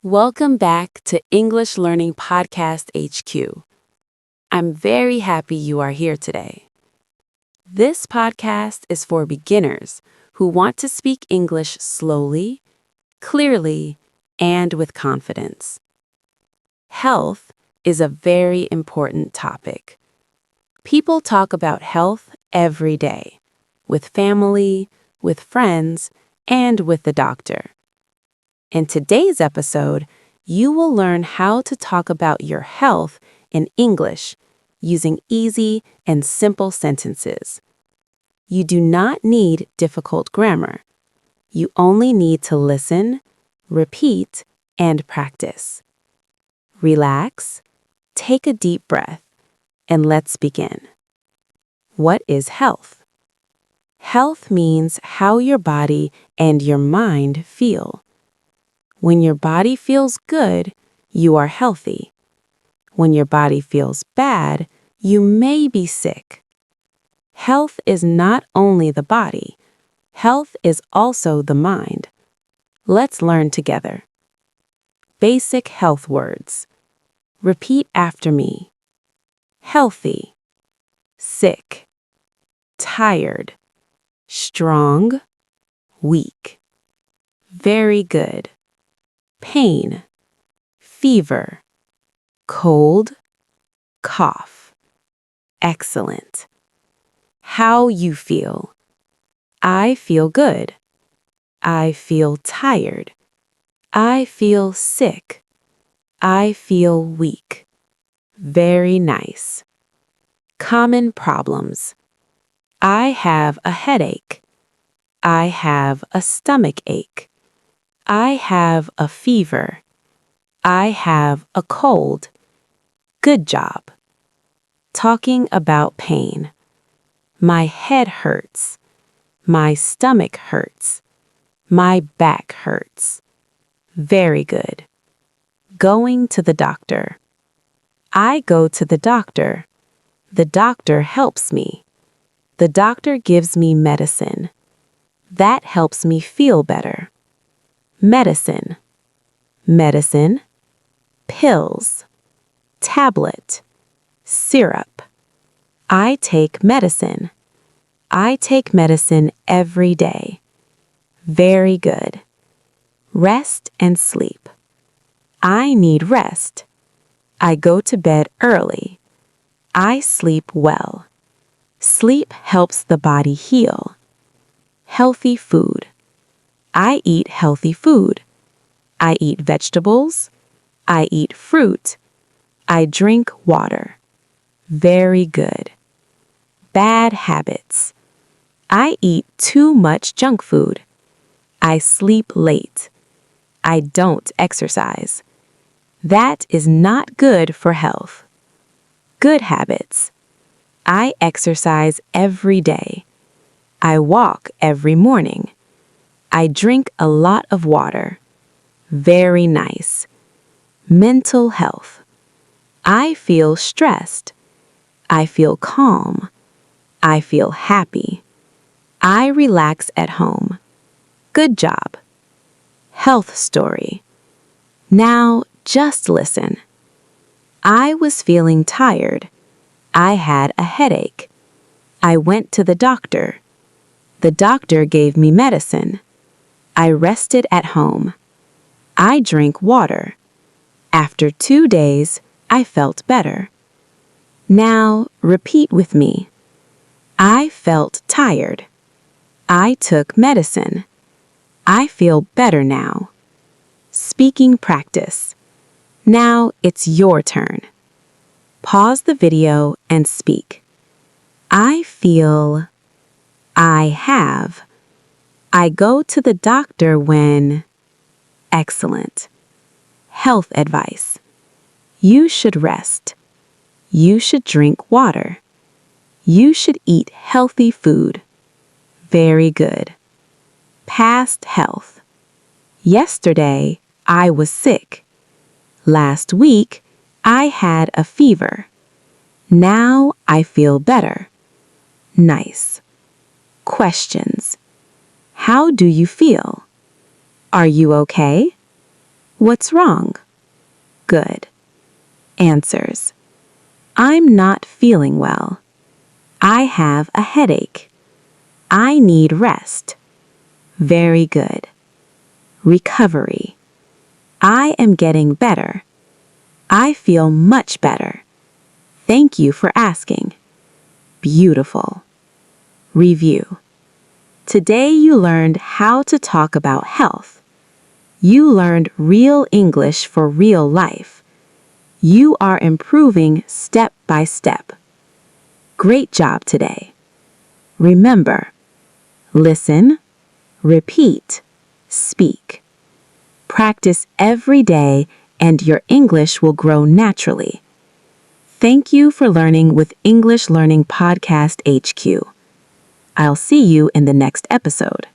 Welcome back to English Learning Podcast HQ. I'm very happy you are here today. This podcast is for beginners who want to speak English slowly, clearly, and with confidence. Health is a very important topic. People talk about health every day, with family, with friends, and with the doctor. In today's episode, you will learn how to talk about your health in English using easy and simple sentences. You do not need difficult grammar. You only need to listen, repeat, and practice. Relax, take a deep breath, and let's begin. What is health? Health means how your body and your mind feel. When your body feels good, you are healthy. When your body feels bad, you may be sick. Health is not only the body. Health is also the mind. Let's learn together. Basic health words. Repeat after me. Healthy, sick, tired, strong, weak, very good, pain, fever, cold, cough, excellent. How you feel. I feel good. I feel tired. I feel sick. I feel weak. Very nice. Common problems. I have a headache. I have a stomach ache. I have a fever. I have a cold. Good job. Talking about pain. My head hurts. My stomach hurts. My back hurts. Very good. Going to the doctor. I go to the doctor. The doctor helps me. The doctor gives me medicine. That helps me feel better. Medicine. Medicine. Pills. Tablet. Syrup. I take medicine. I take medicine every day. Very good. Rest and sleep. I need rest. I go to bed early. I sleep well. Sleep helps the body heal. Healthy food. I eat healthy food. I eat vegetables. I eat fruit. I drink water. Very good. Bad habits. I eat too much junk food. I sleep late. I don't exercise. That is not good for health. Good habits. I exercise every day. I walk every morning. I drink a lot of water. Very nice. Mental health. I feel stressed. I feel calm. I feel happy. I relax at home. Good job. Health story. Now just listen. I was feeling tired. I had a headache. I went to the doctor. The doctor gave me medicine. I rested at home. I drank water. After 2 days, I felt better. Now repeat with me. I felt tired. I took medicine. I feel better now. Speaking practice. Now it's your turn. Pause the video and speak. I feel. I have. I go to the doctor when. Excellent. Health advice. You should rest. You should drink water. You should eat healthy food. Very good. Past health. Yesterday, I was sick. Last week, I had a fever. Now I feel better. Nice. Questions. How do you feel? Are you okay? What's wrong? Good. Answers. I'm not feeling well. I have a headache. I need rest. Very good. Recovery. I am getting better. I feel much better. Thank you for asking. Beautiful. Review. Today you learned how to talk about health. You learned real English for real life. You are improving step by step. Great job today. Remember, listen, repeat, speak. Practice every day and your English will grow naturally. Thank you for learning with English Learning Podcast HQ. I'll see you in the next episode.